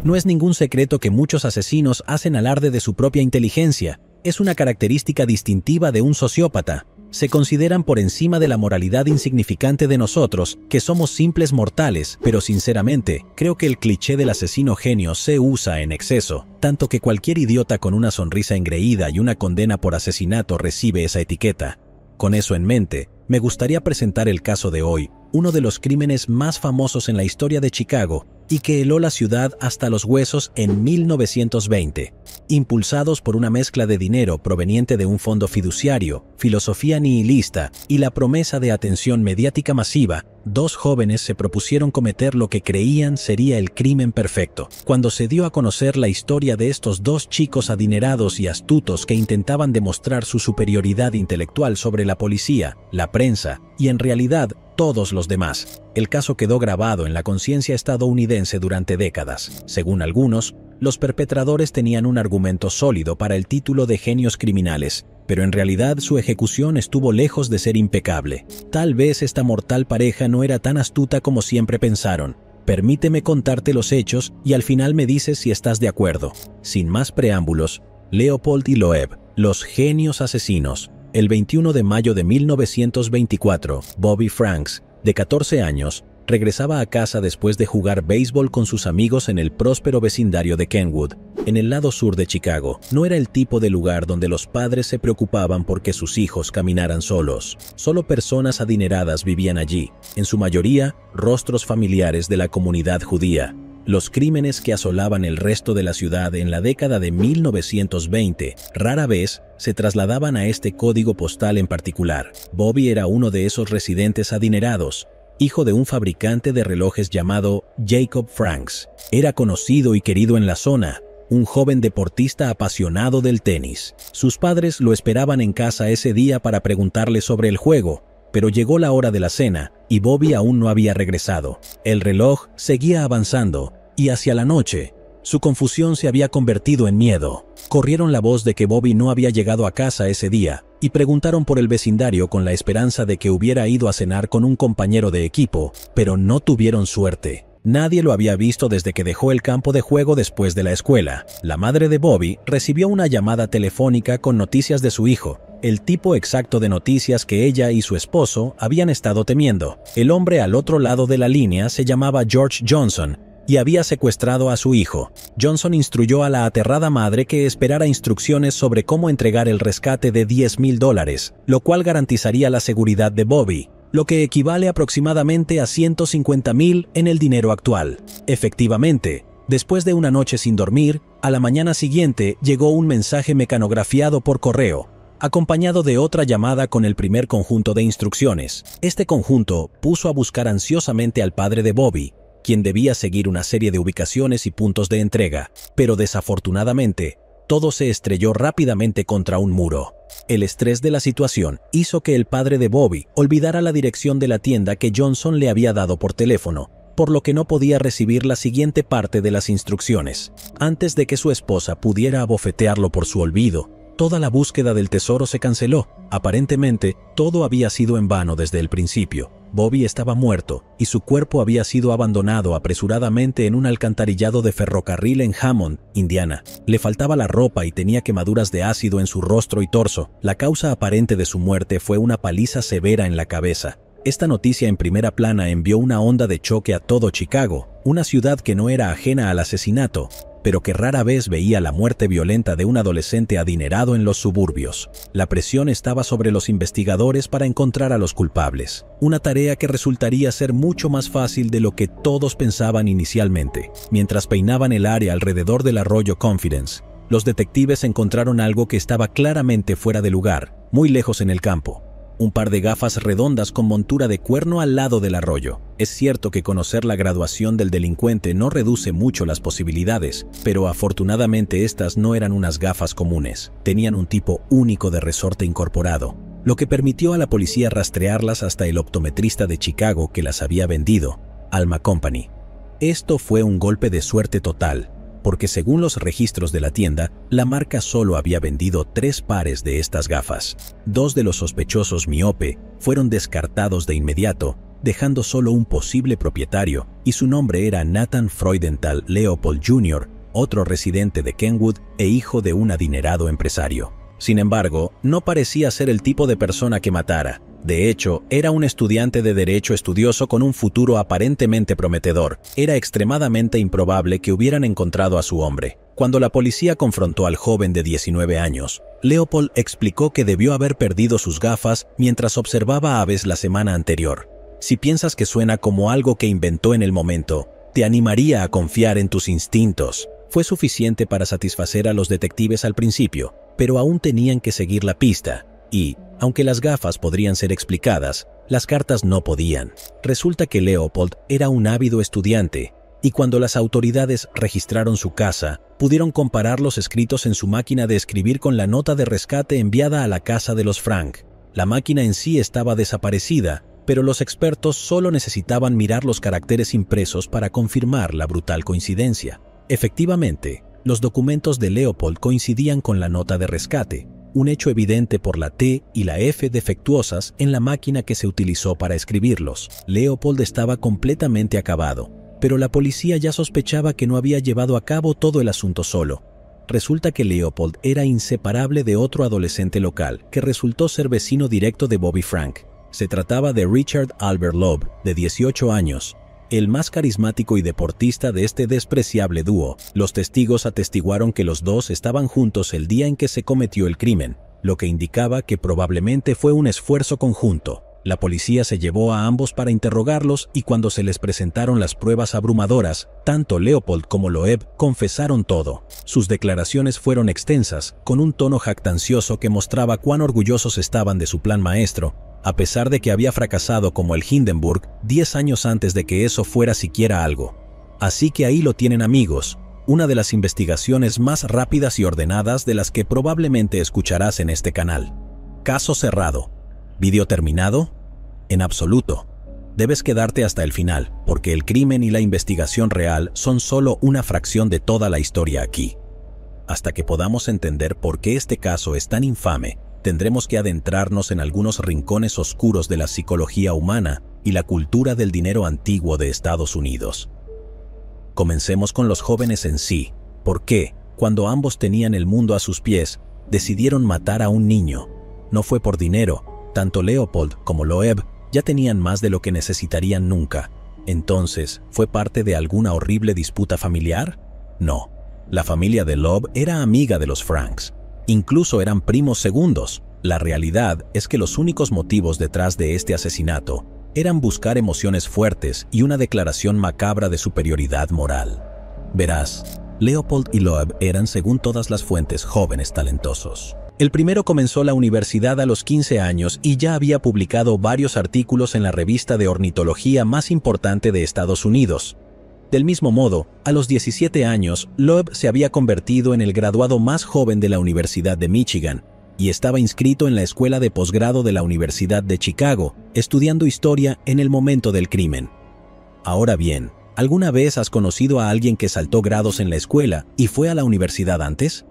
No es ningún secreto que muchos asesinos hacen alarde de su propia inteligencia. Es una característica distintiva de un sociópata. Se consideran por encima de la moralidad insignificante de nosotros, que somos simples mortales, pero sinceramente, creo que el cliché del asesino genio se usa en exceso, tanto que cualquier idiota con una sonrisa engreída y una condena por asesinato recibe esa etiqueta. Con eso en mente, me gustaría presentar el caso de hoy, uno de los crímenes más famosos en la historia de Chicago y que heló la ciudad hasta los huesos en 1920. Impulsados por una mezcla de dinero proveniente de un fondo fiduciario, filosofía nihilista y la promesa de atención mediática masiva, dos jóvenes se propusieron cometer lo que creían sería el crimen perfecto. Cuando se dio a conocer la historia de estos dos chicos adinerados y astutos que intentaban demostrar su superioridad intelectual sobre la policía, la prensa y en realidad todos los demás, el caso quedó grabado en la conciencia estadounidense durante décadas. Según algunos, los perpetradores tenían un argumento sólido para el título de genios criminales, pero en realidad su ejecución estuvo lejos de ser impecable. Tal vez esta mortal pareja no era tan astuta como siempre pensaron. Permíteme contarte los hechos y al final me dices si estás de acuerdo. Sin más preámbulos, Leopold y Loeb, los genios asesinos. El 21 de mayo de 1924, Bobby Franks, de 14 años, regresaba a casa después de jugar béisbol con sus amigos en el próspero vecindario de Kenwood, en el lado sur de Chicago. No era el tipo de lugar donde los padres se preocupaban por que sus hijos caminaran solos. Solo personas adineradas vivían allí, en su mayoría rostros familiares de la comunidad judía. Los crímenes que asolaban el resto de la ciudad en la década de 1920 rara vez se trasladaban a este código postal en particular. Bobby era uno de esos residentes adinerados, hijo de un fabricante de relojes llamado Jacob Franks. Era conocido y querido en la zona, un joven deportista apasionado del tenis. Sus padres lo esperaban en casa ese día para preguntarle sobre el juego, pero llegó la hora de la cena y Bobby aún no había regresado. El reloj seguía avanzando y hacia la noche, su confusión se había convertido en miedo. Corrieron la voz de que Bobby no había llegado a casa ese día y preguntaron por el vecindario con la esperanza de que hubiera ido a cenar con un compañero de equipo, pero no tuvieron suerte. Nadie lo había visto desde que dejó el campo de juego después de la escuela. La madre de Bobby recibió una llamada telefónica con noticias de su hijo, el tipo exacto de noticias que ella y su esposo habían estado temiendo. El hombre al otro lado de la línea se llamaba George Johnson y había secuestrado a su hijo. Johnson instruyó a la aterrada madre que esperara instrucciones sobre cómo entregar el rescate de $10,000, lo cual garantizaría la seguridad de Bobby, lo que equivale aproximadamente a $150,000 en el dinero actual. Efectivamente, después de una noche sin dormir, a la mañana siguiente llegó un mensaje mecanografiado por correo, acompañado de otra llamada con el primer conjunto de instrucciones. Este conjunto puso a buscar ansiosamente al padre de Bobby, quien debía seguir una serie de ubicaciones y puntos de entrega, pero desafortunadamente, todo se estrelló rápidamente contra un muro. El estrés de la situación hizo que el padre de Bobby olvidara la dirección de la tienda que Johnson le había dado por teléfono, por lo que no podía recibir la siguiente parte de las instrucciones. Antes de que su esposa pudiera abofetearlo por su olvido, toda la búsqueda del tesoro se canceló. Aparentemente, todo había sido en vano desde el principio. Bobby estaba muerto y su cuerpo había sido abandonado apresuradamente en un alcantarillado de ferrocarril en Hammond, Indiana. Le faltaba la ropa y tenía quemaduras de ácido en su rostro y torso. La causa aparente de su muerte fue una paliza severa en la cabeza. Esta noticia en primera plana envió una onda de choque a todo Chicago, una ciudad que no era ajena al asesinato, pero que rara vez veía la muerte violenta de un adolescente adinerado en los suburbios. La presión estaba sobre los investigadores para encontrar a los culpables, una tarea que resultaría ser mucho más fácil de lo que todos pensaban inicialmente. Mientras peinaban el área alrededor del arroyo Confidence, los detectives encontraron algo que estaba claramente fuera de lugar, muy lejos en el campo. Un par de gafas redondas con montura de cuerno al lado del arroyo. Es cierto que conocer la graduación del delincuente no reduce mucho las posibilidades, pero afortunadamente estas no eran unas gafas comunes. Tenían un tipo único de resorte incorporado, lo que permitió a la policía rastrearlas hasta el optometrista de Chicago que las había vendido, Alma Company. Esto fue un golpe de suerte total, porque según los registros de la tienda, la marca solo había vendido 3 pares de estas gafas. 2 de los sospechosos miope fueron descartados de inmediato, dejando solo un posible propietario, y su nombre era Nathan Freudenthal Leopold Jr., otro residente de Kenwood e hijo de un adinerado empresario. Sin embargo, no parecía ser el tipo de persona que matara. De hecho, era un estudiante de derecho estudioso con un futuro aparentemente prometedor. Era extremadamente improbable que hubieran encontrado a su hombre. Cuando la policía confrontó al joven de 19 años, Leopold explicó que debió haber perdido sus gafas mientras observaba aves la semana anterior. Si piensas que suena como algo que inventó en el momento, te animaría a confiar en tus instintos. Fue suficiente para satisfacer a los detectives al principio, pero aún tenían que seguir la pista, y, aunque las gafas podrían ser explicadas, las cartas no podían. Resulta que Leopold era un ávido estudiante, y cuando las autoridades registraron su casa, pudieron comparar los escritos en su máquina de escribir con la nota de rescate enviada a la casa de los Frank. La máquina en sí estaba desaparecida, pero los expertos solo necesitaban mirar los caracteres impresos para confirmar la brutal coincidencia. Efectivamente, los documentos de Leopold coincidían con la nota de rescate, un hecho evidente por la T y la F defectuosas en la máquina que se utilizó para escribirlos. Leopold estaba completamente acabado, pero la policía ya sospechaba que no había llevado a cabo todo el asunto solo. Resulta que Leopold era inseparable de otro adolescente local, que resultó ser vecino directo de Bobby Frank. Se trataba de Richard Albert Loeb, de 18 años, el más carismático y deportista de este despreciable dúo. Los testigos atestiguaron que los dos estaban juntos el día en que se cometió el crimen, lo que indicaba que probablemente fue un esfuerzo conjunto. La policía se llevó a ambos para interrogarlos y cuando se les presentaron las pruebas abrumadoras, tanto Leopold como Loeb confesaron todo. Sus declaraciones fueron extensas, con un tono jactancioso que mostraba cuán orgullosos estaban de su plan maestro, a pesar de que había fracasado como el Hindenburg 10 años antes de que eso fuera siquiera algo. Así que ahí lo tienen, amigos, una de las investigaciones más rápidas y ordenadas de las que probablemente escucharás en este canal. Caso cerrado. ¿Video terminado? En absoluto. Debes quedarte hasta el final, porque el crimen y la investigación real son solo una fracción de toda la historia aquí. Hasta que podamos entender por qué este caso es tan infame, tendremos que adentrarnos en algunos rincones oscuros de la psicología humana y la cultura del dinero antiguo de Estados Unidos. Comencemos con los jóvenes en sí. ¿Por qué, cuando ambos tenían el mundo a sus pies, decidieron matar a un niño? No fue por dinero. Tanto Leopold como Loeb ya tenían más de lo que necesitarían nunca. Entonces, ¿fue parte de alguna horrible disputa familiar? No. La familia de Loeb era amiga de los Franks. Incluso eran primos segundos. La realidad es que los únicos motivos detrás de este asesinato eran buscar emociones fuertes y una declaración macabra de superioridad moral. Verás, Leopold y Loeb eran, según todas las fuentes, jóvenes talentosos. El primero comenzó la universidad a los 15 años y ya había publicado varios artículos en la revista de ornitología más importante de Estados Unidos. Del mismo modo, a los 17 años, Loeb se había convertido en el graduado más joven de la Universidad de Michigan y estaba inscrito en la escuela de posgrado de la Universidad de Chicago, estudiando historia en el momento del crimen. Ahora bien, ¿alguna vez has conocido a alguien que saltó grados en la escuela y fue a la universidad antes?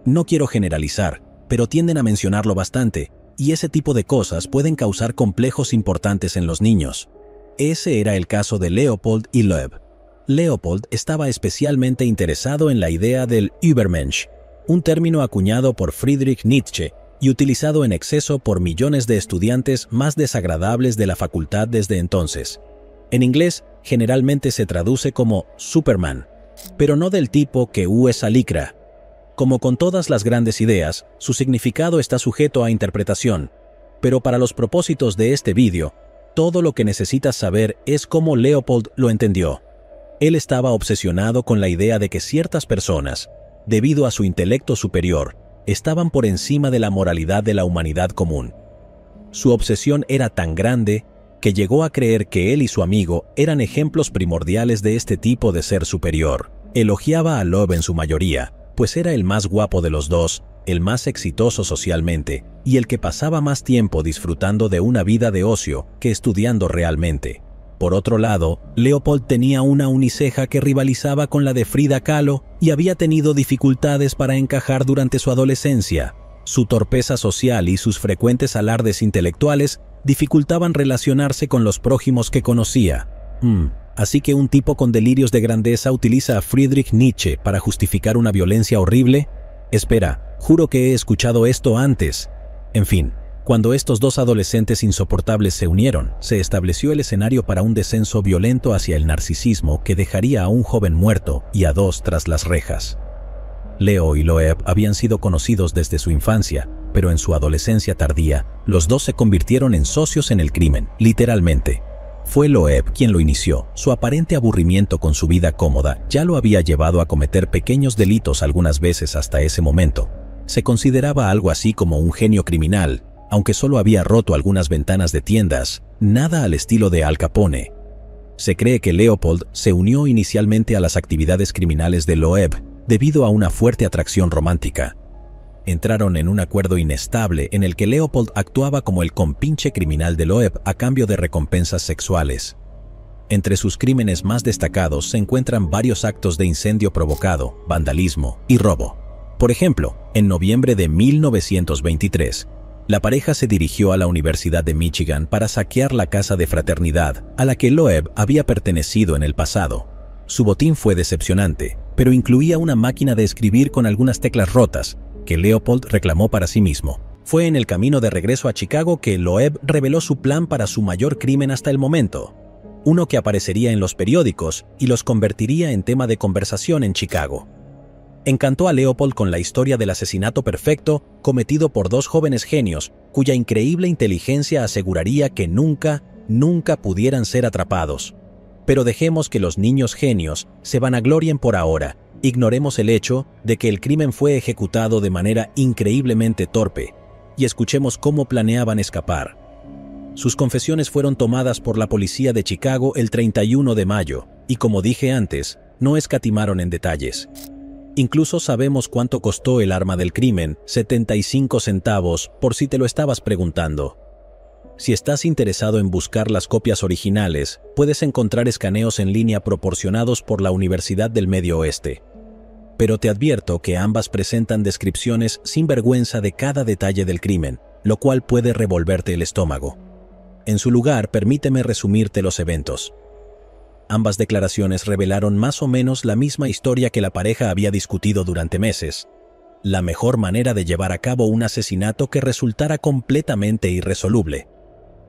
No quiero generalizar, pero tienden a mencionarlo bastante, y ese tipo de cosas pueden causar complejos importantes en los niños. Ese era el caso de Leopold y Loeb. Leopold estaba especialmente interesado en la idea del Übermensch, un término acuñado por Friedrich Nietzsche y utilizado en exceso por millones de estudiantes más desagradables de la facultad desde entonces. En inglés, generalmente se traduce como Superman, pero no del tipo que usa licra. Como con todas las grandes ideas, su significado está sujeto a interpretación, pero para los propósitos de este vídeo, todo lo que necesitas saber es cómo Leopold lo entendió. Él estaba obsesionado con la idea de que ciertas personas, debido a su intelecto superior, estaban por encima de la moralidad de la humanidad común. Su obsesión era tan grande que llegó a creer que él y su amigo eran ejemplos primordiales de este tipo de ser superior. Elogiaba a Loeb en su mayoría, pues era el más guapo de los dos, el más exitoso socialmente, y el que pasaba más tiempo disfrutando de una vida de ocio que estudiando realmente. Por otro lado, Leopold tenía una uniceja que rivalizaba con la de Frida Kahlo y había tenido dificultades para encajar durante su adolescencia. Su torpeza social y sus frecuentes alardes intelectuales dificultaban relacionarse con los prójimos que conocía. Así que un tipo con delirios de grandeza utiliza a Friedrich Nietzsche para justificar una violencia horrible. Espera, juro que he escuchado esto antes. En fin, cuando estos dos adolescentes insoportables se unieron, se estableció el escenario para un descenso violento hacia el narcisismo que dejaría a un joven muerto y a dos tras las rejas. Leo y Loeb habían sido conocidos desde su infancia, pero en su adolescencia tardía, los dos se convirtieron en socios en el crimen, literalmente. Fue Loeb quien lo inició. Su aparente aburrimiento con su vida cómoda ya lo había llevado a cometer pequeños delitos algunas veces hasta ese momento. Se consideraba algo así como un genio criminal, aunque solo había roto algunas ventanas de tiendas, nada al estilo de Al Capone. Se cree que Leopold se unió inicialmente a las actividades criminales de Loeb debido a una fuerte atracción romántica. Entraron en un acuerdo inestable en el que Leopold actuaba como el compinche criminal de Loeb a cambio de recompensas sexuales. Entre sus crímenes más destacados se encuentran varios actos de incendio provocado, vandalismo y robo. Por ejemplo, en noviembre de 1923, la pareja se dirigió a la Universidad de Michigan para saquear la casa de fraternidad a la que Loeb había pertenecido en el pasado. Su botín fue decepcionante, pero incluía una máquina de escribir con algunas teclas rotas, que Leopold reclamó para sí mismo. Fue en el camino de regreso a Chicago que Loeb reveló su plan para su mayor crimen hasta el momento, uno que aparecería en los periódicos y los convertiría en tema de conversación en Chicago. Encantó a Leopold con la historia del asesinato perfecto cometido por dos jóvenes genios, cuya increíble inteligencia aseguraría que nunca pudieran ser atrapados. Pero dejemos que los niños genios se vanaglorien por ahora. Ignoremos el hecho de que el crimen fue ejecutado de manera increíblemente torpe, y escuchemos cómo planeaban escapar. Sus confesiones fueron tomadas por la policía de Chicago el 31 de mayo, y como dije antes, no escatimaron en detalles. Incluso sabemos cuánto costó el arma del crimen, 75 centavos, por si te lo estabas preguntando. Si estás interesado en buscar las copias originales, puedes encontrar escaneos en línea proporcionados por la Universidad del Medio Oeste. Pero te advierto que ambas presentan descripciones sin vergüenza de cada detalle del crimen, lo cual puede revolverte el estómago. En su lugar, permíteme resumirte los eventos. Ambas declaraciones revelaron más o menos la misma historia que la pareja había discutido durante meses. La mejor manera de llevar a cabo un asesinato que resultara completamente irresoluble.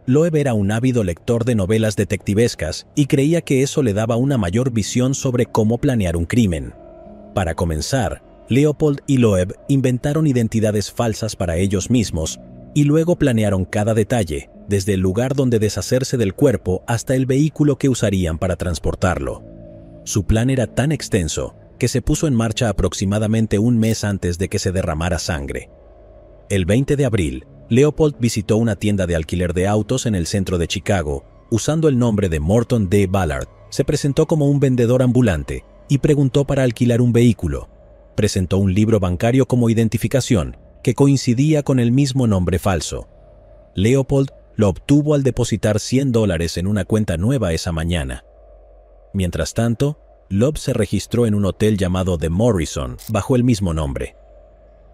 Loeb era un ávido lector de novelas detectivescas y creía que eso le daba una mayor visión sobre cómo planear un crimen. Para comenzar, Leopold y Loeb inventaron identidades falsas para ellos mismos y luego planearon cada detalle, desde el lugar donde deshacerse del cuerpo hasta el vehículo que usarían para transportarlo. Su plan era tan extenso que se puso en marcha aproximadamente un mes antes de que se derramara sangre. El 20 de abril, Leopold visitó una tienda de alquiler de autos en el centro de Chicago, usando el nombre de Morton D. Ballard. Se presentó como un vendedor ambulante y preguntó para alquilar un vehículo. Presentó un libro bancario como identificación, que coincidía con el mismo nombre falso. Leopold lo obtuvo al depositar $100 en una cuenta nueva esa mañana. Mientras tanto, Loeb se registró en un hotel llamado The Morrison, bajo el mismo nombre.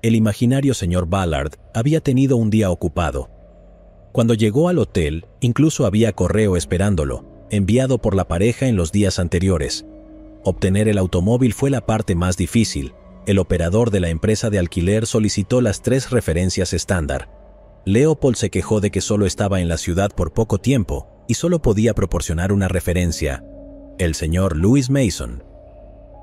El imaginario señor Ballard había tenido un día ocupado. Cuando llegó al hotel, incluso había correo esperándolo, enviado por la pareja en los días anteriores. Obtener el automóvil fue la parte más difícil. El operador de la empresa de alquiler solicitó las 3 referencias estándar. Leopold se quejó de que solo estaba en la ciudad por poco tiempo y solo podía proporcionar una referencia: el señor Louis Mason.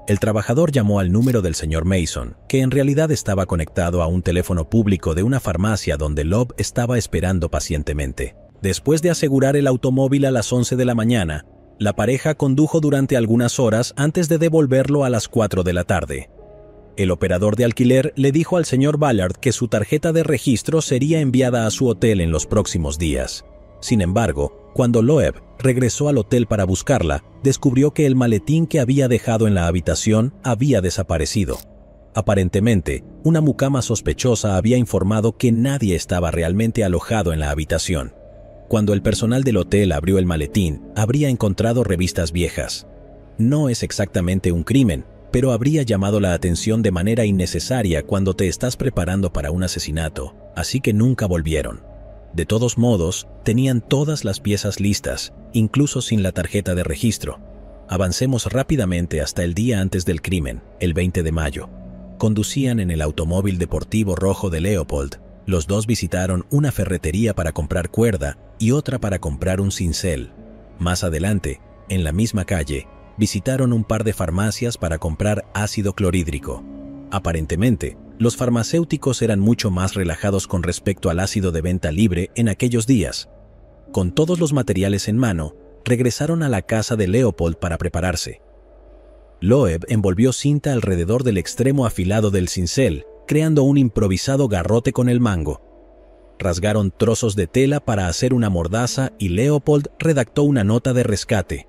El trabajador llamó al número del señor Mason, que en realidad estaba conectado a un teléfono público de una farmacia donde Loeb estaba esperando pacientemente. Después de asegurar el automóvil a las 11 de la mañana, la pareja condujo durante algunas horas antes de devolverlo a las 4 de la tarde. El operador de alquiler le dijo al señor Ballard que su tarjeta de registro sería enviada a su hotel en los próximos días. Sin embargo, cuando Loeb regresó al hotel para buscarla, descubrió que el maletín que había dejado en la habitación había desaparecido. Aparentemente, una mucama sospechosa había informado que nadie estaba realmente alojado en la habitación. Cuando el personal del hotel abrió el maletín, habría encontrado revistas viejas. No es exactamente un crimen, pero habría llamado la atención de manera innecesaria cuando te estás preparando para un asesinato, así que nunca volvieron. De todos modos, tenían todas las piezas listas, incluso sin la tarjeta de registro. Avancemos rápidamente hasta el día antes del crimen, el 20 de mayo. Conducían en el automóvil deportivo rojo de Leopold. Los dos visitaron una ferretería para comprar cuerda y otra para comprar un cincel. Más adelante, en la misma calle, visitaron un par de farmacias para comprar ácido clorhídrico. Aparentemente, los farmacéuticos eran mucho más relajados con respecto al ácido de venta libre en aquellos días. Con todos los materiales en mano, regresaron a la casa de Leopold para prepararse. Loeb envolvió cinta alrededor del extremo afilado del cincel, creando un improvisado garrote con el mango. Rasgaron trozos de tela para hacer una mordaza y Leopold redactó una nota de rescate.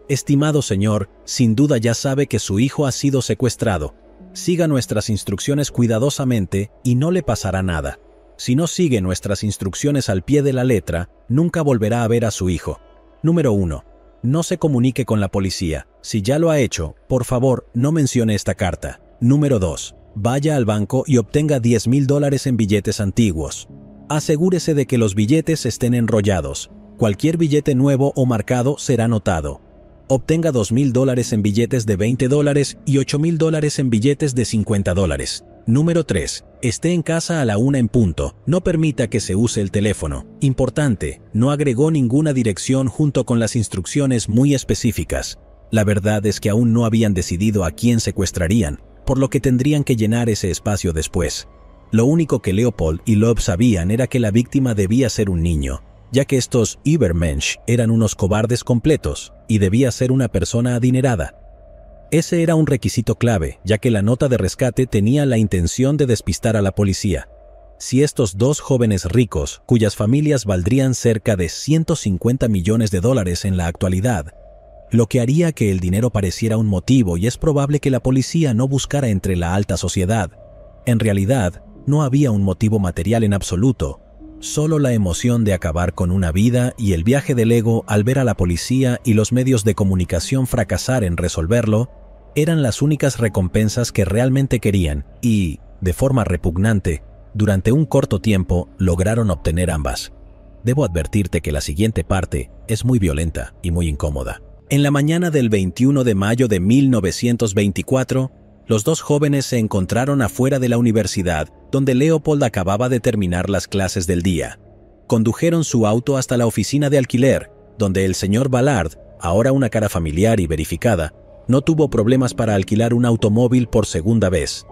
Estimado señor, sin duda ya sabe que su hijo ha sido secuestrado. Siga nuestras instrucciones cuidadosamente y no le pasará nada. Si no sigue nuestras instrucciones al pie de la letra, nunca volverá a ver a su hijo. Número 1. No se comunique con la policía. Si ya lo ha hecho, por favor, no mencione esta carta. Número 2. Vaya al banco y obtenga $10,000 en billetes antiguos. Asegúrese de que los billetes estén enrollados. Cualquier billete nuevo o marcado será notado. Obtenga $2,000 en billetes de $20 y $8,000 en billetes de $50. Número 3. Esté en casa a la 1 en punto. No permita que se use el teléfono. Importante, no agregó ninguna dirección junto con las instrucciones muy específicas. La verdad es que aún no habían decidido a quién secuestrarían, por lo que tendrían que llenar ese espacio después. Lo único que Leopold y Loeb sabían era que la víctima debía ser un niño, ya que estos Übermensch eran unos cobardes completos y debía ser una persona adinerada. Ese era un requisito clave, ya que la nota de rescate tenía la intención de despistar a la policía. Si estos dos jóvenes ricos, cuyas familias valdrían cerca de $150 millones en la actualidad, lo que haría que el dinero pareciera un motivo y es probable que la policía no buscara entre la alta sociedad. En realidad, no había un motivo material en absoluto, solo la emoción de acabar con una vida y el viaje del ego al ver a la policía y los medios de comunicación fracasar en resolverlo, eran las únicas recompensas que realmente querían y, de forma repugnante, durante un corto tiempo lograron obtener ambas. Debo advertirte que la siguiente parte es muy violenta y muy incómoda. En la mañana del 21 de mayo de 1924, los dos jóvenes se encontraron afuera de la universidad, donde Leopold acababa de terminar las clases del día. Condujeron su auto hasta la oficina de alquiler, donde el señor Ballard, ahora una cara familiar y verificada, no tuvo problemas para alquilar un automóvil por segunda vez.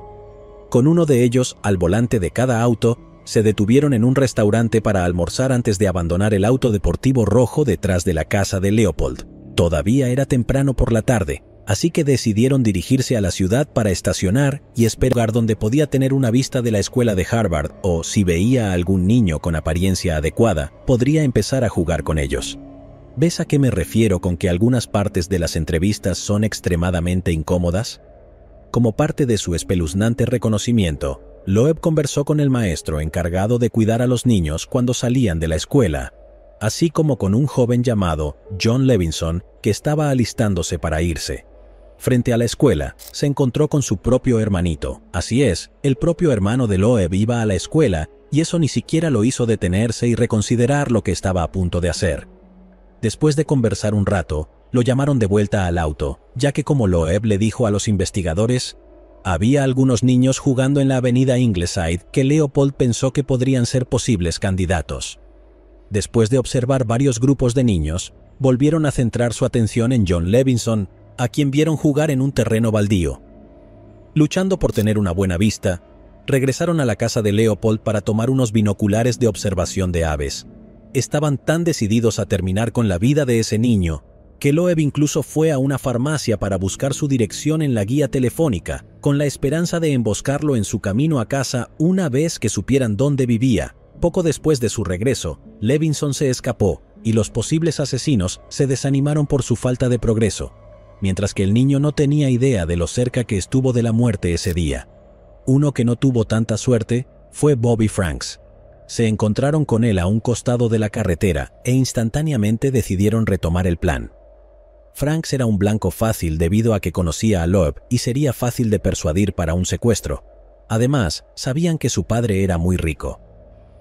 Con uno de ellos al volante de cada auto, se detuvieron en un restaurante para almorzar antes de abandonar el auto deportivo rojo detrás de la casa de Leopold. Todavía era temprano por la tarde, así que decidieron dirigirse a la ciudad para estacionar y esperar donde podía tener una vista de la escuela de Harvard o, si veía a algún niño con apariencia adecuada, podría empezar a jugar con ellos. ¿Ves a qué me refiero con que algunas partes de las entrevistas son extremadamente incómodas? Como parte de su espeluznante reconocimiento, Loeb conversó con el maestro encargado de cuidar a los niños cuando salían de la escuela, así como con un joven llamado John Levinson que estaba alistándose para irse. Frente a la escuela, se encontró con su propio hermanito. Así es, el propio hermano de Loeb iba a la escuela y eso ni siquiera lo hizo detenerse y reconsiderar lo que estaba a punto de hacer. Después de conversar un rato, lo llamaron de vuelta al auto, ya que como Loeb le dijo a los investigadores, había algunos niños jugando en la avenida Ingleside que Leopold pensó que podrían ser posibles candidatos. Después de observar varios grupos de niños, volvieron a centrar su atención en John Levinson, a quien vieron jugar en un terreno baldío. Luchando por tener una buena vista, regresaron a la casa de Leopold para tomar unos binoculares de observación de aves. Estaban tan decididos a terminar con la vida de ese niño, que Loeb incluso fue a una farmacia para buscar su dirección en la guía telefónica, con la esperanza de emboscarlo en su camino a casa una vez que supieran dónde vivía. Poco después de su regreso, Levinson se escapó y los posibles asesinos se desanimaron por su falta de progreso, mientras que el niño no tenía idea de lo cerca que estuvo de la muerte ese día. Uno que no tuvo tanta suerte fue Bobby Franks. Se encontraron con él a un costado de la carretera e instantáneamente decidieron retomar el plan. Franks era un blanco fácil debido a que conocía a Loeb y sería fácil de persuadir para un secuestro. Además, sabían que su padre era muy rico.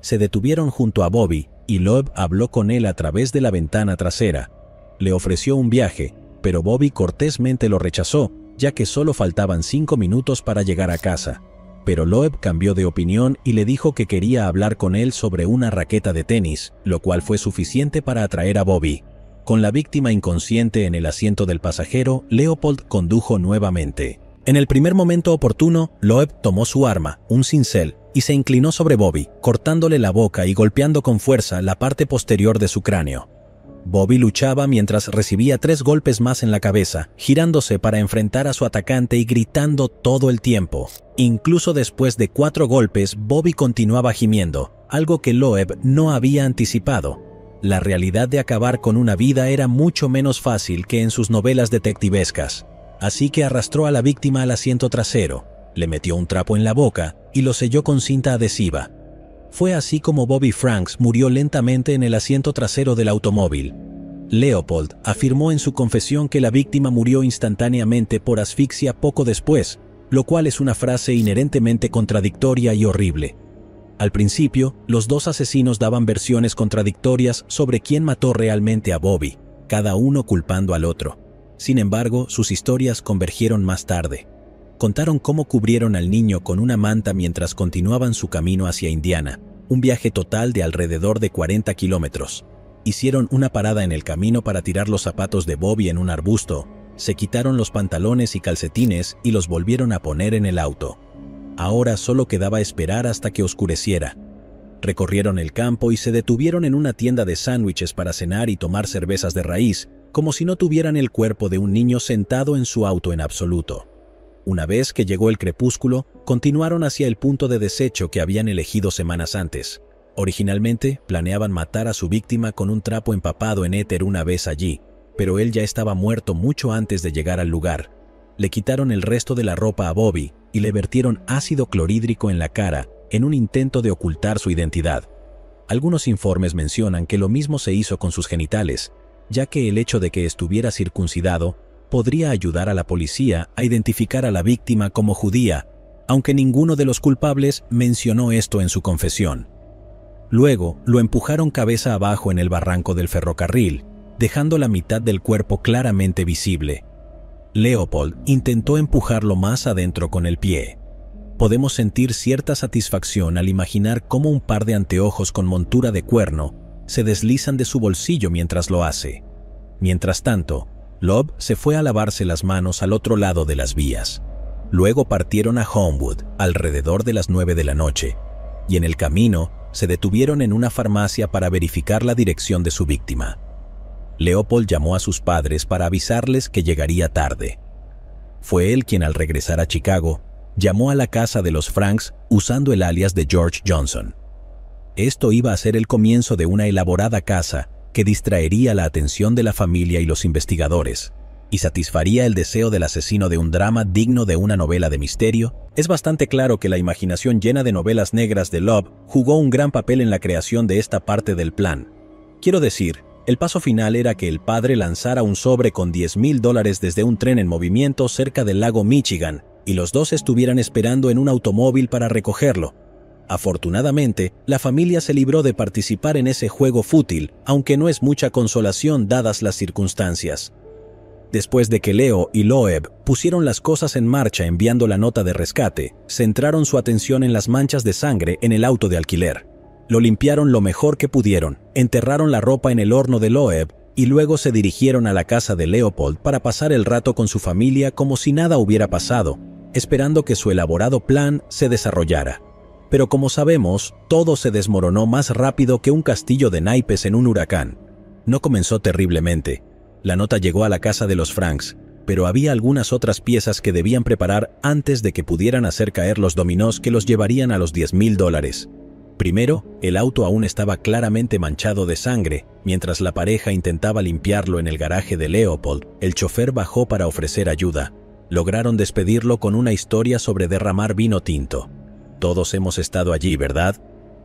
Se detuvieron junto a Bobby y Loeb habló con él a través de la ventana trasera. Le ofreció un viaje, pero Bobby cortésmente lo rechazó, ya que solo faltaban 5 minutos para llegar a casa. Pero Loeb cambió de opinión y le dijo que quería hablar con él sobre una raqueta de tenis, lo cual fue suficiente para atraer a Bobby. Con la víctima inconsciente en el asiento del pasajero, Leopold condujo nuevamente. En el primer momento oportuno, Loeb tomó su arma, un cincel, y se inclinó sobre Bobby, cortándole la boca y golpeando con fuerza la parte posterior de su cráneo. Bobby luchaba mientras recibía 3 golpes más en la cabeza, girándose para enfrentar a su atacante y gritando todo el tiempo. Incluso después de 4 golpes, Bobby continuaba gimiendo, algo que Loeb no había anticipado. La realidad de acabar con una vida era mucho menos fácil que en sus novelas detectivescas. Así que arrastró a la víctima al asiento trasero, le metió un trapo en la boca y lo selló con cinta adhesiva. Fue así como Bobby Franks murió lentamente en el asiento trasero del automóvil. Leopold afirmó en su confesión que la víctima murió instantáneamente por asfixia poco después, lo cual es una frase inherentemente contradictoria y horrible. Al principio, los 2 asesinos daban versiones contradictorias sobre quién mató realmente a Bobby, cada uno culpando al otro. Sin embargo, sus historias convergieron más tarde. Contaron cómo cubrieron al niño con una manta mientras continuaban su camino hacia Indiana, un viaje total de alrededor de 40 kilómetros. Hicieron una parada en el camino para tirar los zapatos de Bobby en un arbusto, se quitaron los pantalones y calcetines y los volvieron a poner en el auto. Ahora solo quedaba esperar hasta que oscureciera. Recorrieron el campo y se detuvieron en una tienda de sándwiches para cenar y tomar cervezas de raíz, como si no tuvieran el cuerpo de un niño sentado en su auto en absoluto. Una vez que llegó el crepúsculo, continuaron hacia el punto de desecho que habían elegido semanas antes. Originalmente, planeaban matar a su víctima con un trapo empapado en éter una vez allí, pero él ya estaba muerto mucho antes de llegar al lugar. Le quitaron el resto de la ropa a Bobby y le vertieron ácido clorhídrico en la cara en un intento de ocultar su identidad. Algunos informes mencionan que lo mismo se hizo con sus genitales, ya que el hecho de que estuviera circuncidado podría ayudar a la policía a identificar a la víctima como judía, aunque ninguno de los culpables mencionó esto en su confesión. Luego, lo empujaron cabeza abajo en el barranco del ferrocarril, dejando la mitad del cuerpo claramente visible. Leopold intentó empujarlo más adentro con el pie. Podemos sentir cierta satisfacción al imaginar cómo un par de anteojos con montura de cuerno se deslizan de su bolsillo mientras lo hace. Mientras tanto, Loeb se fue a lavarse las manos al otro lado de las vías. Luego partieron a Homewood alrededor de las 9 de la noche, y en el camino se detuvieron en una farmacia para verificar la dirección de su víctima. Leopold llamó a sus padres para avisarles que llegaría tarde. Fue él quien, al regresar a Chicago, llamó a la casa de los Franks usando el alias de George Johnson. Esto iba a ser el comienzo de una elaborada caza que distraería la atención de la familia y los investigadores, y satisfaría el deseo del asesino de un drama digno de una novela de misterio. Es bastante claro que la imaginación llena de novelas negras de Loeb jugó un gran papel en la creación de esta parte del plan. Quiero decir, el paso final era que el padre lanzara un sobre con $10,000 desde un tren en movimiento cerca del lago Michigan, y los dos estuvieran esperando en un automóvil para recogerlo. Afortunadamente, la familia se libró de participar en ese juego fútil, aunque no es mucha consolación dadas las circunstancias. Después de que Leo y Loeb pusieron las cosas en marcha enviando la nota de rescate, centraron su atención en las manchas de sangre en el auto de alquiler. Lo limpiaron lo mejor que pudieron, enterraron la ropa en el horno de Loeb y luego se dirigieron a la casa de Leopold para pasar el rato con su familia como si nada hubiera pasado, esperando que su elaborado plan se desarrollara. Pero como sabemos, todo se desmoronó más rápido que un castillo de naipes en un huracán. No comenzó terriblemente. La nota llegó a la casa de los Franks, pero había algunas otras piezas que debían preparar antes de que pudieran hacer caer los dominós que los llevarían a los $10,000. Primero, el auto aún estaba claramente manchado de sangre. Mientras la pareja intentaba limpiarlo en el garaje de Leopold, el chofer bajó para ofrecer ayuda. Lograron despedirlo con una historia sobre derramar vino tinto. Todos hemos estado allí, ¿verdad?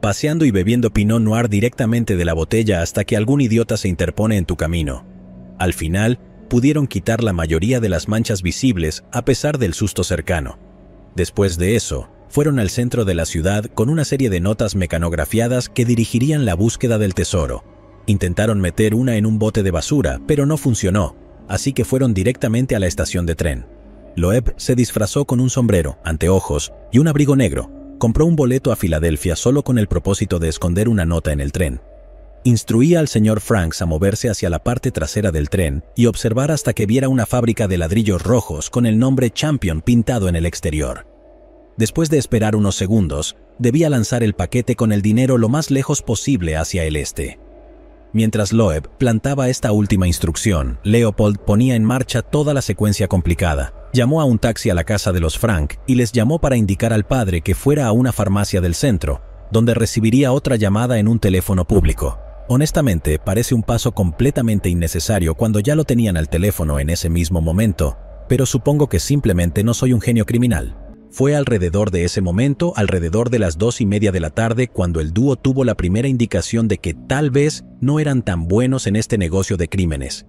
Paseando y bebiendo Pinot Noir directamente de la botella hasta que algún idiota se interpone en tu camino. Al final, pudieron quitar la mayoría de las manchas visibles a pesar del susto cercano. Después de eso, Fueron al centro de la ciudad con una serie de notas mecanografiadas que dirigirían la búsqueda del tesoro. Intentaron meter una en un bote de basura, pero no funcionó, así que fueron directamente a la estación de tren. Loeb se disfrazó con un sombrero, anteojos y un abrigo negro. Compró un boleto a Filadelfia solo con el propósito de esconder una nota en el tren. Instruía al señor Franks a moverse hacia la parte trasera del tren y observar hasta que viera una fábrica de ladrillos rojos con el nombre Champion pintado en el exterior. Después de esperar unos segundos, debía lanzar el paquete con el dinero lo más lejos posible hacia el este. Mientras Loeb plantaba esta última instrucción, Leopold ponía en marcha toda la secuencia complicada. Llamó a un taxi a la casa de los Frank y les llamó para indicar al padre que fuera a una farmacia del centro, donde recibiría otra llamada en un teléfono público. Honestamente, parece un paso completamente innecesario cuando ya lo tenían al teléfono en ese mismo momento, pero supongo que simplemente no soy un genio criminal. Fue alrededor de ese momento, alrededor de las 2:30 de la tarde, cuando el dúo tuvo la primera indicación de que tal vez no eran tan buenos en este negocio de crímenes.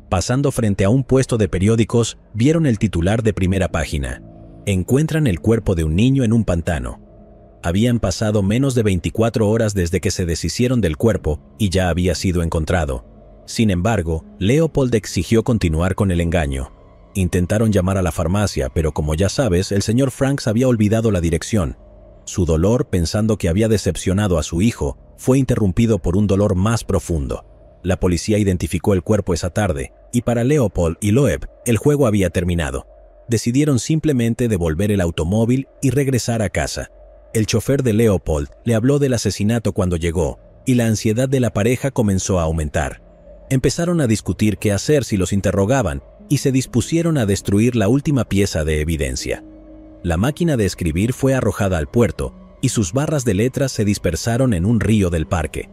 Pasando frente a un puesto de periódicos, vieron el titular de primera página. Encuentran el cuerpo de un niño en un pantano. Habían pasado menos de 24 horas desde que se deshicieron del cuerpo y ya había sido encontrado. Sin embargo, Leopold exigió continuar con el engaño. Intentaron llamar a la farmacia, pero como ya sabes, el señor Franks había olvidado la dirección. Su dolor, pensando que había decepcionado a su hijo, fue interrumpido por un dolor más profundo. La policía identificó el cuerpo esa tarde, y para Leopold y Loeb, el juego había terminado. Decidieron simplemente devolver el automóvil y regresar a casa. El chofer de Leopold le habló del asesinato cuando llegó, y la ansiedad de la pareja comenzó a aumentar. Empezaron a discutir qué hacer si los interrogaban, y se dispusieron a destruir la última pieza de evidencia. La máquina de escribir fue arrojada al puerto, y sus barras de letras se dispersaron en un río del parque.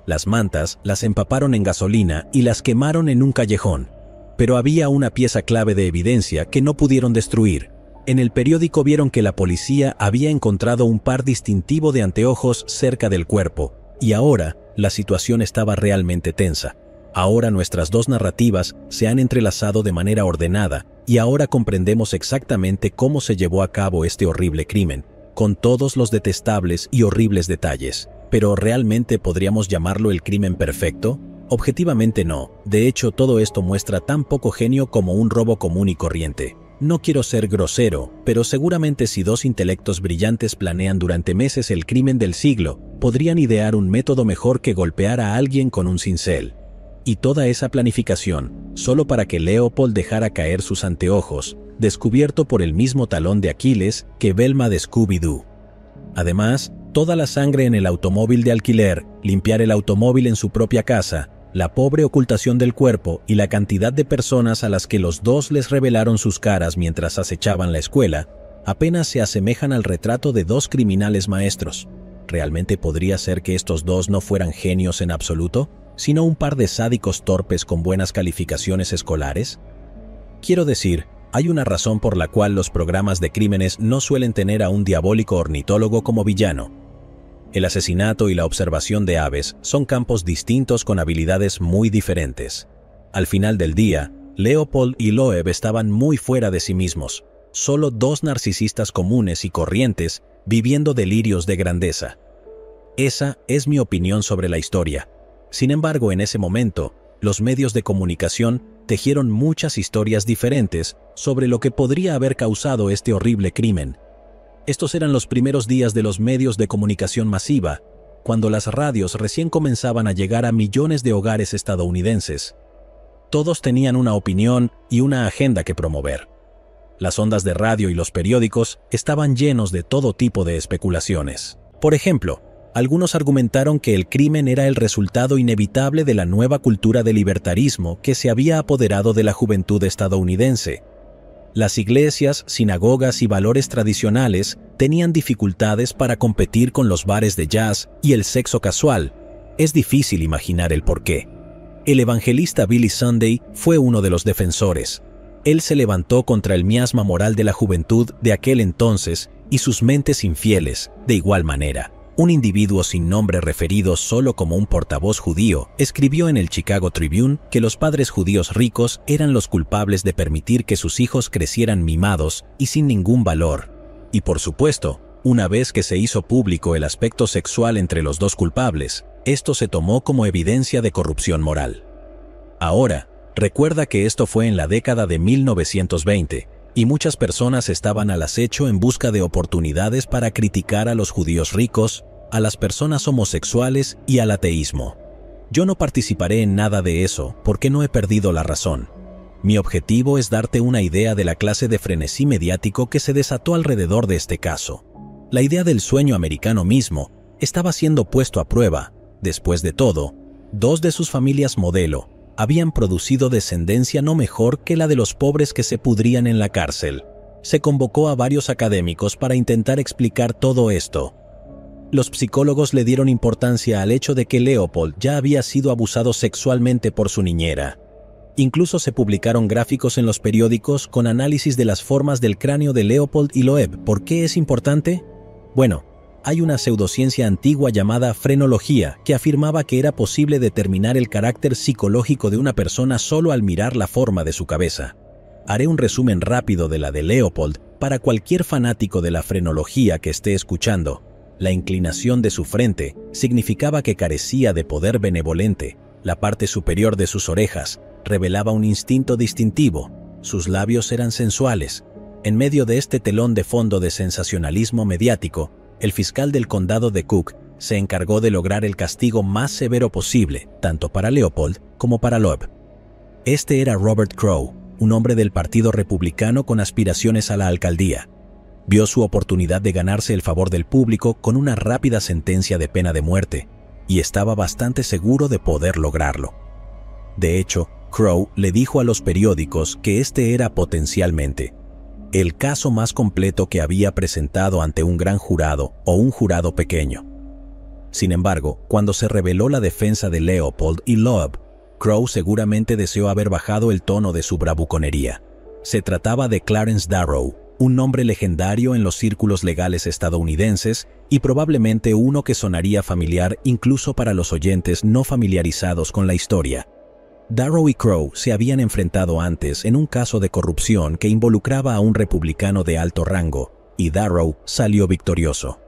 Las mantas las empaparon en gasolina y las quemaron en un callejón. Pero había una pieza clave de evidencia que no pudieron destruir. En el periódico vieron que la policía había encontrado un par distintivo de anteojos cerca del cuerpo, y ahora la situación estaba realmente tensa. Ahora nuestras dos narrativas se han entrelazado de manera ordenada, y ahora comprendemos exactamente cómo se llevó a cabo este horrible crimen, con todos los detestables y horribles detalles. ¿Pero realmente podríamos llamarlo el crimen perfecto? Objetivamente no. De hecho, todo esto muestra tan poco genio como un robo común y corriente. No quiero ser grosero, pero seguramente si dos intelectos brillantes planean durante meses el crimen del siglo, podrían idear un método mejor que golpear a alguien con un cincel. Y toda esa planificación, solo para que Leopold dejara caer sus anteojos, descubierto por el mismo talón de Aquiles que Velma de Scooby-Doo. Además, toda la sangre en el automóvil de alquiler, limpiar el automóvil en su propia casa, la pobre ocultación del cuerpo y la cantidad de personas a las que los dos les revelaron sus caras mientras acechaban la escuela, apenas se asemejan al retrato de dos criminales maestros. ¿Realmente podría ser que estos dos no fueran genios en absoluto, sino un par de sádicos torpes con buenas calificaciones escolares? Quiero decir, hay una razón por la cual los programas de crímenes no suelen tener a un diabólico ornitólogo como villano. El asesinato y la observación de aves son campos distintos con habilidades muy diferentes. Al final del día, Leopold y Loeb estaban muy fuera de sí mismos, solo dos narcisistas comunes y corrientes viviendo delirios de grandeza. Esa es mi opinión sobre la historia. Sin embargo, en ese momento, los medios de comunicación tejieron muchas historias diferentes sobre lo que podría haber causado este horrible crimen. Estos eran los primeros días de los medios de comunicación masiva, cuando las radios recién comenzaban a llegar a millones de hogares estadounidenses. Todos tenían una opinión y una agenda que promover. Las ondas de radio y los periódicos estaban llenos de todo tipo de especulaciones. Por ejemplo, algunos argumentaron que el crimen era el resultado inevitable de la nueva cultura de libertarismo que se había apoderado de la juventud estadounidense. Las iglesias, sinagogas y valores tradicionales tenían dificultades para competir con los bares de jazz y el sexo casual. Es difícil imaginar el porqué. El evangelista Billy Sunday fue uno de los defensores. Él se levantó contra el miasma moral de la juventud de aquel entonces y sus mentes infieles, de igual manera. Un individuo sin nombre referido solo como un portavoz judío escribió en el Chicago Tribune que los padres judíos ricos eran los culpables de permitir que sus hijos crecieran mimados y sin ningún valor. Y por supuesto, Una vez que se hizo público el aspecto sexual entre los dos culpables, esto se tomó como evidencia de corrupción moral. Ahora, recuerda que esto fue en la década de 1920, y muchas personas estaban al acecho en busca de oportunidades para criticar a los judíos ricos, a las personas homosexuales y al ateísmo. Yo no participaré en nada de eso porque no he perdido la razón. Mi objetivo es darte una idea de la clase de frenesí mediático que se desató alrededor de este caso. La idea del sueño americano mismo estaba siendo puesto a prueba. Después de todo, dos de sus familias modelo habían producido descendencia no mejor que la de los pobres que se pudrían en la cárcel. Se convocó a varios académicos para intentar explicar todo esto. Los psicólogos le dieron importancia al hecho de que Leopold ya había sido abusado sexualmente por su niñera. Incluso se publicaron gráficos en los periódicos con análisis de las formas del cráneo de Leopold y Loeb. ¿Por qué es importante? Bueno, hay una pseudociencia antigua llamada frenología que afirmaba que era posible determinar el carácter psicológico de una persona solo al mirar la forma de su cabeza. Haré un resumen rápido de la de Leopold para cualquier fanático de la frenología que esté escuchando. La inclinación de su frente significaba que carecía de poder benevolente. La parte superior de sus orejas revelaba un instinto distintivo. Sus labios eran sensuales. En medio de este telón de fondo de sensacionalismo mediático, el fiscal del condado de Cook se encargó de lograr el castigo más severo posible, tanto para Leopold como para Loeb. Este era Robert Crowe, un hombre del Partido Republicano con aspiraciones a la alcaldía. Vio su oportunidad de ganarse el favor del público con una rápida sentencia de pena de muerte, y estaba bastante seguro de poder lograrlo. De hecho, Crowe le dijo a los periódicos que este era potencialmente el caso más completo que había presentado ante un gran jurado o un jurado pequeño. Sin embargo, cuando se reveló la defensa de Leopold y Loeb, Crowe seguramente deseó haber bajado el tono de su bravuconería. Se trataba de Clarence Darrow, un nombre legendario en los círculos legales estadounidenses y probablemente uno que sonaría familiar incluso para los oyentes no familiarizados con la historia. Darrow y Crowe se habían enfrentado antes en un caso de corrupción que involucraba a un republicano de alto rango, y Darrow salió victorioso.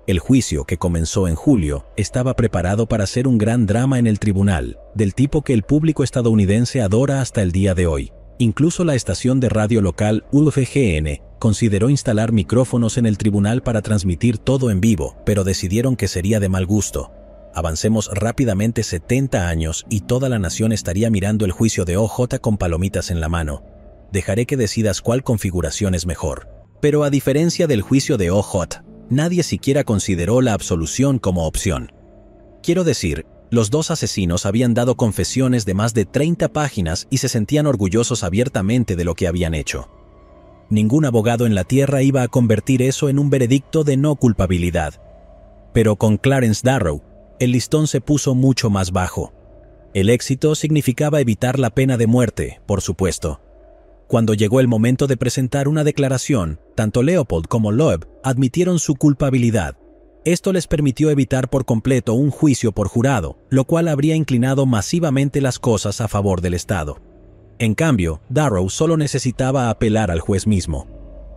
El juicio, que comenzó en julio, estaba preparado para ser un gran drama en el tribunal, del tipo que el público estadounidense adora hasta el día de hoy. Incluso la estación de radio local UFGN consideró instalar micrófonos en el tribunal para transmitir todo en vivo, pero decidieron que sería de mal gusto. Avancemos rápidamente 70 años y toda la nación estaría mirando el juicio de OJ con palomitas en la mano. Dejaré que decidas cuál configuración es mejor. Pero a diferencia del juicio de OJ, nadie siquiera consideró la absolución como opción. Quiero decir, los dos asesinos habían dado confesiones de más de 30 páginas y se sentían orgullosos abiertamente de lo que habían hecho. Ningún abogado en la tierra iba a convertir eso en un veredicto de no culpabilidad. Pero con Clarence Darrow, el listón se puso mucho más bajo. El éxito significaba evitar la pena de muerte, por supuesto. Cuando llegó el momento de presentar una declaración, tanto Leopold como Loeb admitieron su culpabilidad. Esto les permitió evitar por completo un juicio por jurado, lo cual habría inclinado masivamente las cosas a favor del Estado. En cambio, Darrow solo necesitaba apelar al juez mismo.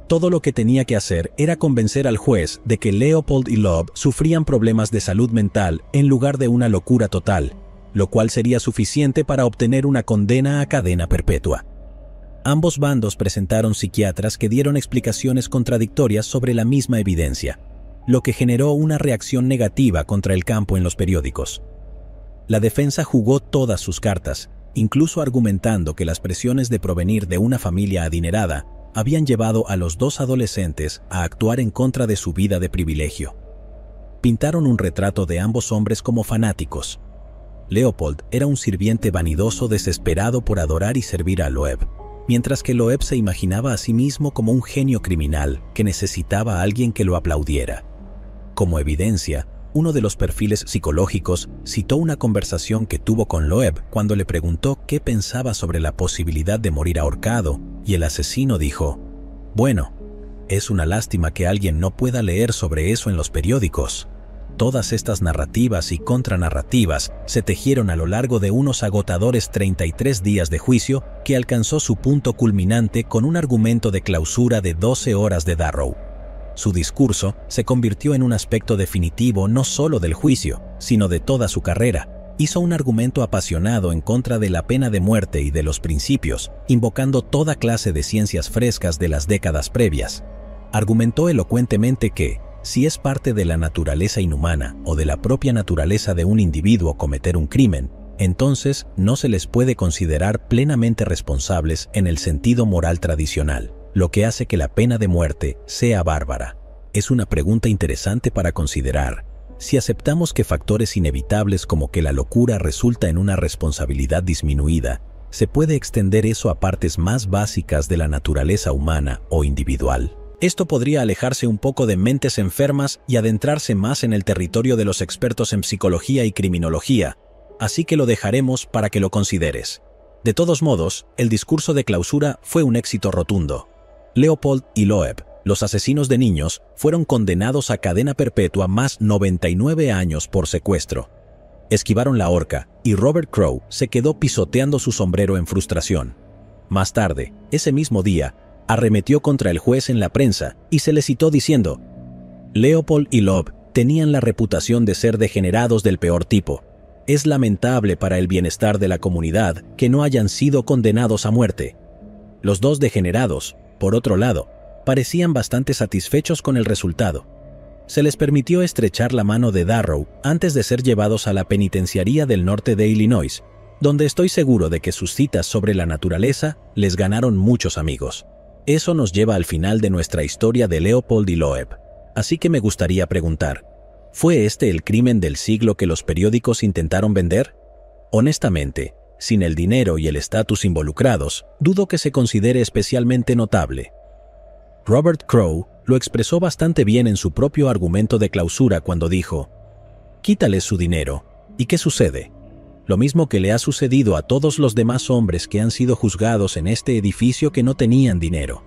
Todo lo que tenía que hacer era convencer al juez de que Leopold y Loeb sufrían problemas de salud mental en lugar de una locura total, lo cual sería suficiente para obtener una condena a cadena perpetua. Ambos bandos presentaron psiquiatras que dieron explicaciones contradictorias sobre la misma evidencia, lo que generó una reacción negativa contra el campo en los periódicos. La defensa jugó todas sus cartas, incluso argumentando que las presiones de provenir de una familia adinerada habían llevado a los dos adolescentes a actuar en contra de su vida de privilegio. Pintaron un retrato de ambos hombres como fanáticos. Leopold era un sirviente vanidoso desesperado por adorar y servir a Loeb, mientras que Loeb se imaginaba a sí mismo como un genio criminal que necesitaba a alguien que lo aplaudiera. Como evidencia, uno de los perfiles psicológicos citó una conversación que tuvo con Loeb cuando le preguntó qué pensaba sobre la posibilidad de morir ahorcado, y el asesino dijo: «Bueno, es una lástima que alguien no pueda leer sobre eso en los periódicos». Todas estas narrativas y contranarrativas se tejieron a lo largo de unos agotadores 33 días de juicio que alcanzó su punto culminante con un argumento de clausura de 12 horas de Darrow. Su discurso se convirtió en un aspecto definitivo no solo del juicio, sino de toda su carrera. Hizo un argumento apasionado en contra de la pena de muerte y de los principios, invocando toda clase de ciencias frescas de las décadas previas. Argumentó elocuentemente que, si es parte de la naturaleza inhumana o de la propia naturaleza de un individuo cometer un crimen, entonces no se les puede considerar plenamente responsables en el sentido moral tradicional, lo que hace que la pena de muerte sea bárbara. Es una pregunta interesante para considerar. Si aceptamos que factores inevitables como que la locura resulta en una responsabilidad disminuida, ¿se puede extender eso a partes más básicas de la naturaleza humana o individual? Esto podría alejarse un poco de mentes enfermas y adentrarse más en el territorio de los expertos en psicología y criminología, así que lo dejaremos para que lo consideres. De todos modos, el discurso de clausura fue un éxito rotundo. Leopold y Loeb, los asesinos de niños, fueron condenados a cadena perpetua más 99 años por secuestro. Esquivaron la horca y Robert Crowe se quedó pisoteando su sombrero en frustración. Más tarde, ese mismo día, arremetió contra el juez en la prensa y se le citó diciendo: Leopold y Loeb tenían la reputación de ser degenerados del peor tipo. Es lamentable para el bienestar de la comunidad que no hayan sido condenados a muerte. Los dos degenerados, por otro lado, parecían bastante satisfechos con el resultado. Se les permitió estrechar la mano de Darrow antes de ser llevados a la penitenciaría del norte de Illinois, donde estoy seguro de que sus citas sobre la naturaleza les ganaron muchos amigos. Eso nos lleva al final de nuestra historia de Leopold y Loeb. Así que me gustaría preguntar, ¿fue este el crimen del siglo que los periódicos intentaron vender? Honestamente, sin el dinero y el estatus involucrados, dudo que se considere especialmente notable. Robert Crowe lo expresó bastante bien en su propio argumento de clausura cuando dijo: «Quítales su dinero, ¿y qué sucede? Lo mismo que le ha sucedido a todos los demás hombres que han sido juzgados en este edificio que no tenían dinero».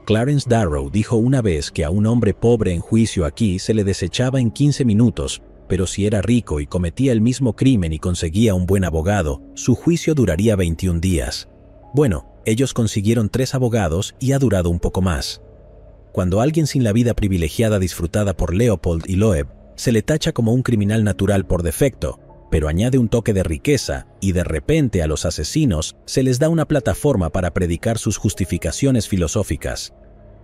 Clarence Darrow dijo una vez que a un hombre pobre en juicio aquí se le desechaba en 15 minutos, pero si era rico y cometía el mismo crimen y conseguía un buen abogado, su juicio duraría 21 días. Bueno, ellos consiguieron 3 abogados y ha durado un poco más. Cuando alguien sin la vida privilegiada disfrutada por Leopold y Loeb se le tacha como un criminal natural por defecto, pero añade un toque de riqueza y de repente a los asesinos se les da una plataforma para predicar sus justificaciones filosóficas.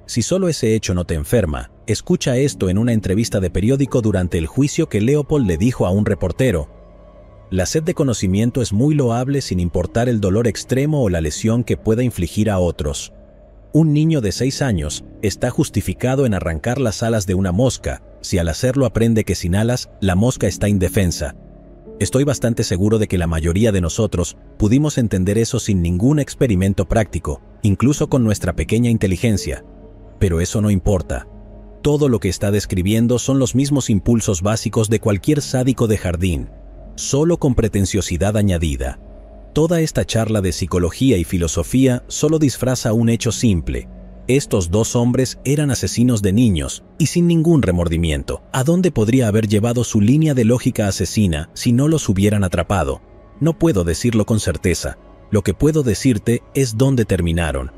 Si solo ese hecho no te enferma, escucha esto en una entrevista de periódico durante el juicio que Leopold le dijo a un reportero: «La sed de conocimiento es muy loable sin importar el dolor extremo o la lesión que pueda infligir a otros. Un niño de 6 años está justificado en arrancar las alas de una mosca si al hacerlo aprende que sin alas la mosca está indefensa. Estoy bastante seguro de que la mayoría de nosotros pudimos entender eso sin ningún experimento práctico, incluso con nuestra pequeña inteligencia. Pero eso no importa. Todo lo que está describiendo son los mismos impulsos básicos de cualquier sádico de jardín, solo con pretenciosidad añadida. Toda esta charla de psicología y filosofía solo disfraza un hecho simple. Estos 2 hombres eran asesinos de niños y sin ningún remordimiento. ¿A dónde podría haber llevado su línea de lógica asesina si no los hubieran atrapado? No puedo decirlo con certeza. Lo que puedo decirte es dónde terminaron.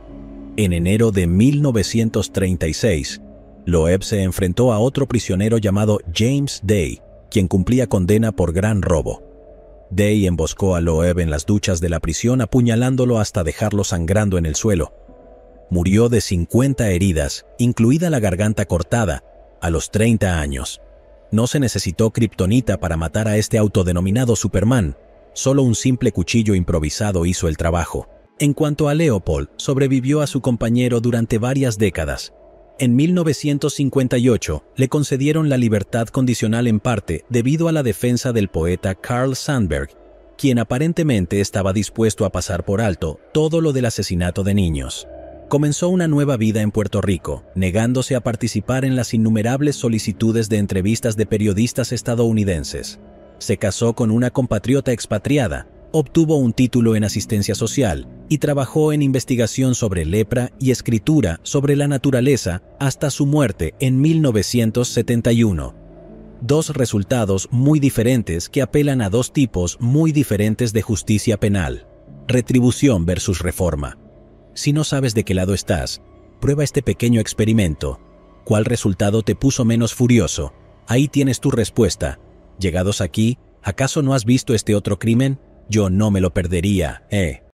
En enero de 1936, Loeb se enfrentó a otro prisionero llamado James Day, quien cumplía condena por gran robo. Day emboscó a Loeb en las duchas de la prisión apuñalándolo hasta dejarlo sangrando en el suelo. Murió de 50 heridas, incluida la garganta cortada, a los 30 años. No se necesitó kriptonita para matar a este autodenominado Superman, solo un simple cuchillo improvisado hizo el trabajo. En cuanto a Leopold, sobrevivió a su compañero durante varias décadas. En 1958 le concedieron la libertad condicional en parte debido a la defensa del poeta Carl Sandburg, quien aparentemente estaba dispuesto a pasar por alto todo lo del asesinato de niños. Comenzó una nueva vida en Puerto Rico, negándose a participar en las innumerables solicitudes de entrevistas de periodistas estadounidenses. Se casó con una compatriota expatriada, obtuvo un título en asistencia social y trabajó en investigación sobre lepra y escritura sobre la naturaleza hasta su muerte en 1971. 2 resultados muy diferentes que apelan a 2 tipos muy diferentes de justicia penal: retribución versus reforma. Si no sabes de qué lado estás, prueba este pequeño experimento. ¿Cuál resultado te puso menos furioso? Ahí tienes tu respuesta. Llegados aquí, ¿acaso no has visto este otro crimen? Yo no me lo perdería,